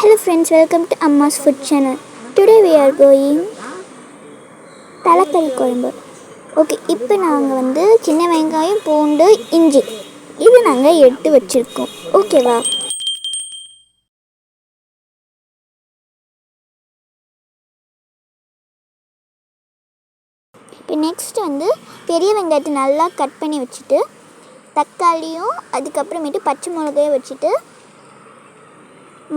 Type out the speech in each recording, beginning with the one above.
Hello friends, welcome to Amma's Food Channel. Today we are going தலக்கறி குழம்பு. Okay, இப்போ நாங்கள் வந்து சின்ன வெங்காயம், பூண்டு, இஞ்சி இது நாங்கள் எடுத்து வச்சுருக்கோம். ஓகேவா? இப்போ நெக்ஸ்ட் வந்து பெரிய வெங்காயத்தை நல்லா கட் பண்ணி வச்சுட்டு, தக்காளியும் அதுக்கப்புறமேட்டு பச்சை மிளகாயும் வச்சுட்டு,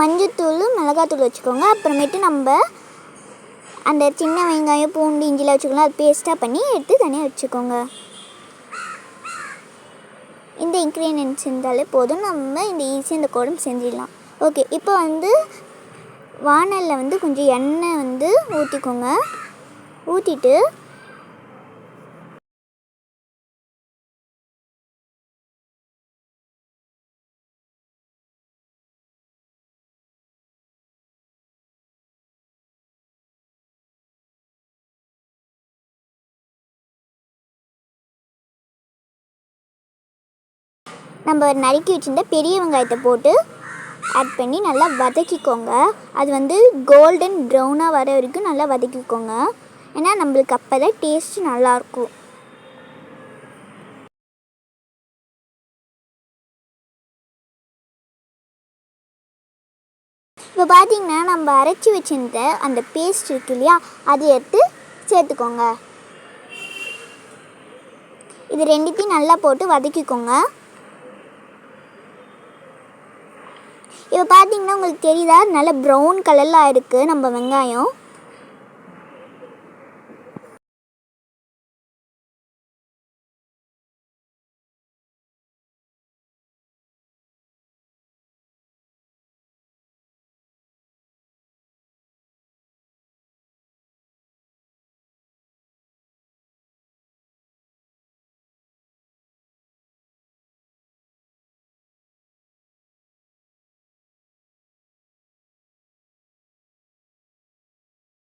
மஞ்சத்தூள் மிளகாத்தூள் வச்சுக்கோங்க. அப்புறமேட்டு நம்ம அந்த சின்ன வெங்காயம், பூண்டு, இஞ்சிலாம் வச்சுக்கலாம். அது பேஸ்ட்டாக பண்ணி எடுத்து தனியாக வச்சுக்கோங்க. இந்த இன்க்ரீடியன்ட்ஸ் இருந்தாலே போதும், நம்ம இந்த ஈஸியாக இந்த குழம்பு செஞ்சிடலாம். ஓகே, இப்போ வந்து வானலில் வந்து கொஞ்சம் எண்ணெய் வந்து ஊற்றிக்கோங்க. ஊற்றிட்டு நம்ம நறுக்கி வச்சுருந்த பெரிய வெங்காயத்தை போட்டு ஆட் பண்ணி நல்லா வதக்கிக்கோங்க. அது வந்து கோல்டன் ப்ரௌனாக வர வரைக்கும் நல்லா வதக்கிக்கோங்க. ஏன்னா நம்மளுக்கு அப்போ தான் டேஸ்ட்டு நல்லாயிருக்கும். இப்போ பார்த்திங்கன்னா நம்ம அரைச்சி வச்சுருந்த அந்த பேஸ்ட் இருக்கு இல்லையா, அது எடுத்து சேர்த்துக்கோங்க. இது ரெண்டுத்தையும் நல்லா போட்டு வதக்கிக்கோங்க. இப்போ பார்த்தீங்கன்னா உங்களுக்கு தெரியுதா, நல்ல ப்ரௌன் கலரில் இருக்குது நம்ம வெங்காயம்.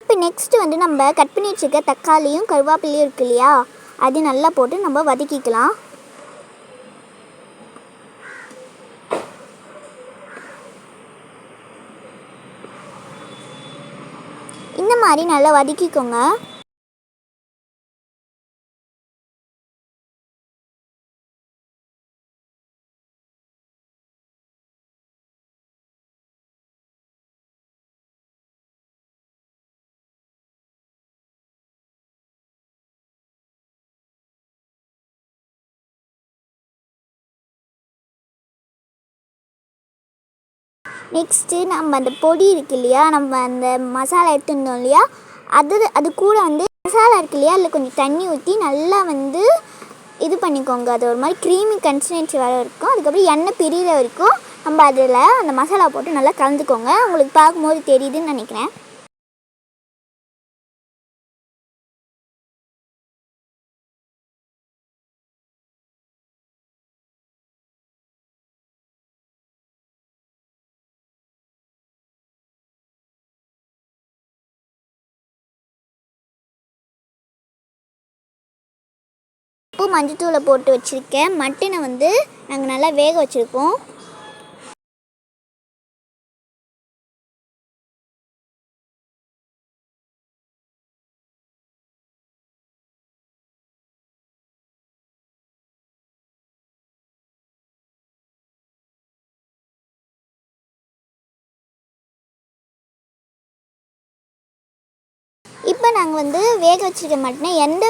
இப்போ நெக்ஸ்ட்டு வந்து நம்ம கட் பண்ணி வச்சுருக்க தக்காளியும் கருவேப்பிலையும் இருக்கு இல்லையா, அது நல்லா போட்டு நம்ம வதக்கிக்கலாம். இந்த மாதிரி நல்லா வதக்கிக்கோங்க. நெக்ஸ்ட்டு நம்ம அந்த பொடி இருக்கு இல்லையா, நம்ம அந்த மசாலா எடுத்துருந்தோம் இல்லையா, அது கூட வந்து மசாலா இருக்கு இல்லையா, அதில் கொஞ்சம் தண்ணி ஊற்றி நல்லா வந்து இது பண்ணிக்கோங்க. அது ஒரு மாதிரி க்ரீமி கன்சிஸ்டன்சி வர இருக்கும். அதுக்கப்புறம் எண்ணெய் பிரிகிற வரைக்கும் நம்ம அதில் அந்த மசாலா போட்டு நல்லா கலந்துக்கோங்க. உங்களுக்கு பார்க்கும்போது தெரியுதுன்னு நினைக்கிறேன். உப்பு மஞ்சத்தூளை போட்டு வச்சுருக்கேன். மட்டனை வந்து நாங்கள் நல்லா வேக வச்சுருக்கோம். இப்போ நாங்கள் வந்து வேக வச்சுருக்க மட்டனை எந்த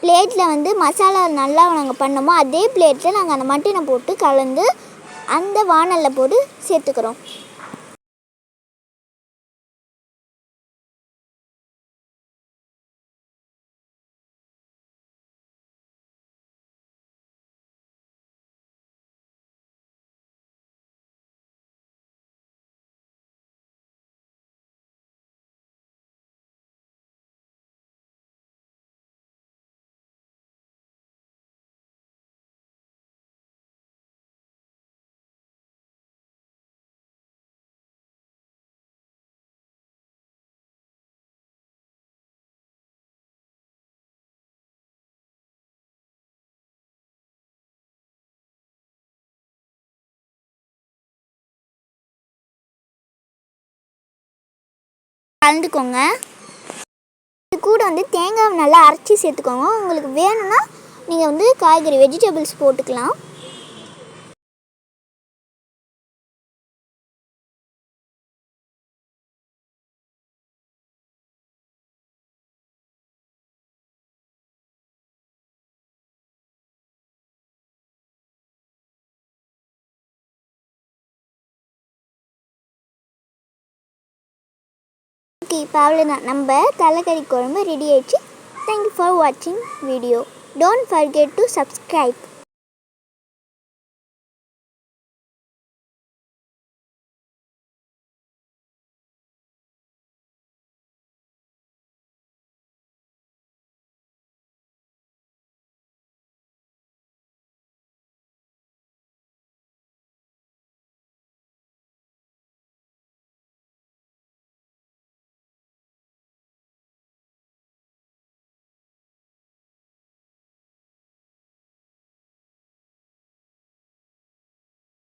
பிளேட்டில் வந்து மசாலா நல்லா நாங்கள் பண்ணோமோ அதே பிளேட்டில் நாங்கள் அந்த மட்டனை போட்டு கலந்து அந்த வானலில் போட்டு சேர்த்துக்கிறோம். கலந்துக்கோங்க. இது கூட வந்து தேங்காய் நல்லா அரைச்சி சேர்த்துக்கோங்க. உங்களுக்கு வேணும்னா நீங்கள் வந்து காய்கறி வெஜிடபிள்ஸ் போட்டுக்கலாம். ஓகே, இப்போ அவ்வளோதான், நம்ம தலைக்கறி குழம்பு ரெடி ஆயிடுச்சு. தேங்க்யூ ஃபார் வாட்சிங் video. Don't forget to subscribe.